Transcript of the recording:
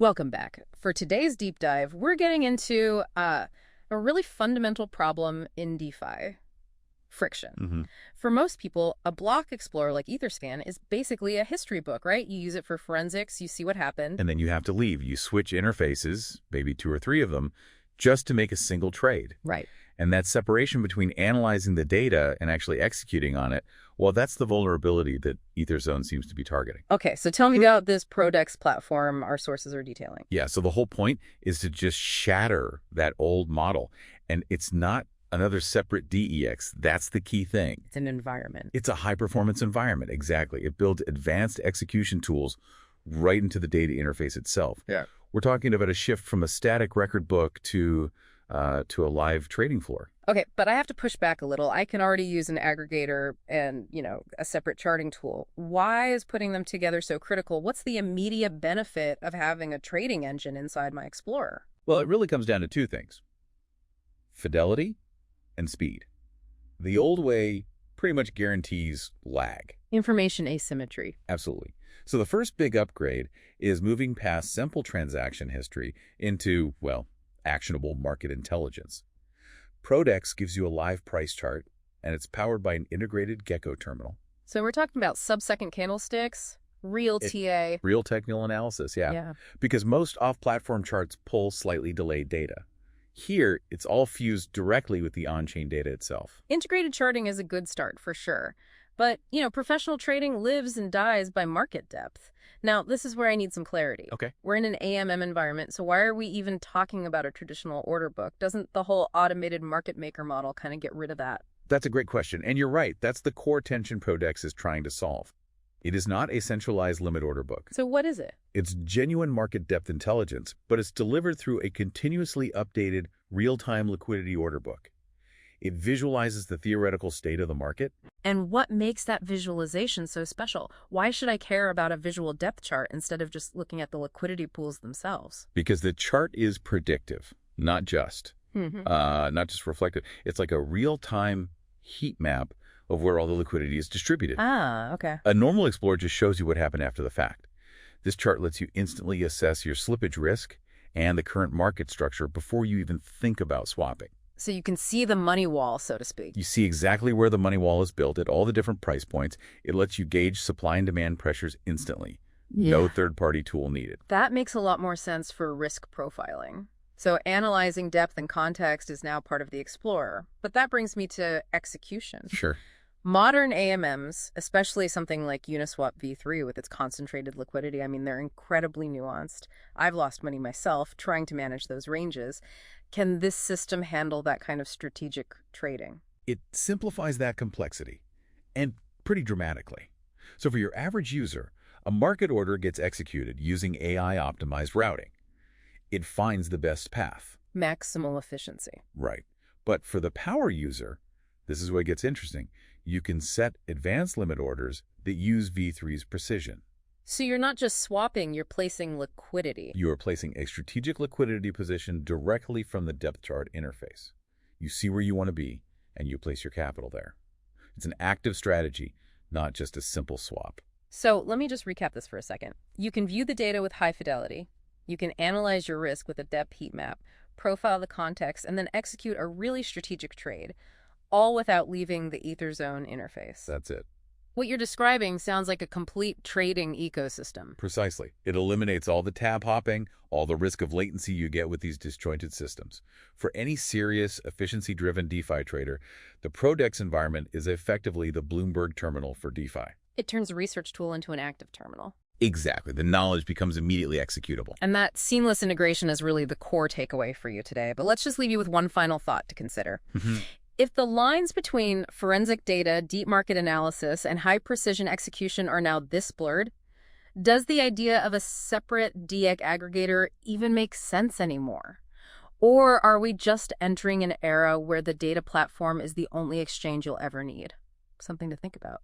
Welcome back. For today's deep dive, we're getting into a really fundamental problem in DeFi, friction. For most people, a block explorer like Etherscan is basically a history book, right? You use it for forensics, you see what happened. And then you have to leave. You switch interfaces, maybe 2 or 3 of them, just to make a single trade. Right. And that separation between analyzing the data and actually executing on it, well, that's the vulnerability that Aether Zone seems to be targeting. Okay, so tell me about this ProDex platform our sources are detailing. Yeah, so the whole point is to just shatter that old model. And it's not another separate DEX. That's the key thing. It's an environment. It's a high-performance environment, exactly. It builds advanced execution tools right into the data interface itself. Yeah. We're talking about a shift from a static record book to a live trading floor. Okay, but I have to push back a little. I can already use an aggregator and, a separate charting tool. Why is putting them together so critical? What's the immediate benefit of having a trading engine inside my Explorer? Well, it really comes down to 2 things: fidelity and speed. The old way pretty much guarantees lag. Information asymmetry. Absolutely. So the first big upgrade is moving past simple transaction history into, well, actionable market intelligence. ProDex gives you a live price chart, and it's powered by an integrated Gecko terminal. So we're talking about sub-second candlesticks, real TA. Real technical analysis, yeah. Because most off-platform charts pull slightly delayed data. Here, it's all fused directly with the on-chain data itself. Integrated charting is a good start, for sure. But, professional trading lives and dies by market depth. Now, this is where I need some clarity. Okay. We're in an AMM environment, so why are we even talking about a traditional order book? Doesn't the whole automated market maker model kind of get rid of that? That's a great question. And you're right. That's the core tension ProDex is trying to solve. It is not a centralized limit order book. So what is it? It's genuine market depth intelligence, but it's delivered through a continuously updated real-time liquidity order book. It visualizes the theoretical state of the market. And what makes that visualization so special? Why should I care about a visual depth chart instead of just looking at the liquidity pools themselves? Because the chart is predictive, not just reflective. It's like a real-time heat map of where all the liquidity is distributed. Ah, okay. A normal Explorer just shows you what happened after the fact. This chart lets you instantly assess your slippage risk and the current market structure before you even think about swapping. So you can see the money wall, so to speak. You see exactly where the money wall is built at all the different price points. It lets you gauge supply and demand pressures instantly. Yeah. No third-party tool needed. That makes a lot more sense for risk profiling. So analyzing depth and context is now part of the Explorer. But that brings me to execution. Sure. Modern AMMs, especially something like Uniswap V3 with its concentrated liquidity, they're incredibly nuanced. I've lost money myself trying to manage those ranges. Can this system handle that kind of strategic trading? It simplifies that complexity, and pretty dramatically. So for your average user, a market order gets executed using AI-optimized routing. It finds the best path. Maximal efficiency. Right. But for the power user, this is where it gets interesting. You can set advanced limit orders that use V3's precision. So you're not just swapping, you're placing liquidity. You are placing a strategic liquidity position directly from the depth chart interface. You see where you want to be, and you place your capital there. It's an active strategy, not just a simple swap. So let me just recap this for a second. You can view the data with high fidelity. You can analyze your risk with a depth heat map, profile the context, and then execute a really strategic trade, all without leaving the Aether Zone interface. That's it. What you're describing sounds like a complete trading ecosystem. Precisely. It eliminates all the tab hopping, all the risk of latency you get with these disjointed systems. For any serious, efficiency-driven DeFi trader, the ProDex environment is effectively the Bloomberg Terminal for DeFi. It turns a research tool into an active terminal. Exactly. The knowledge becomes immediately executable. And that seamless integration is really the core takeaway for you today. But let's just leave you with one final thought to consider. If the lines between forensic data, deep market analysis, and high-precision execution are now this blurred, does the idea of a separate DEX aggregator even make sense anymore? Or are we just entering an era where the data platform is the only exchange you'll ever need? Something to think about.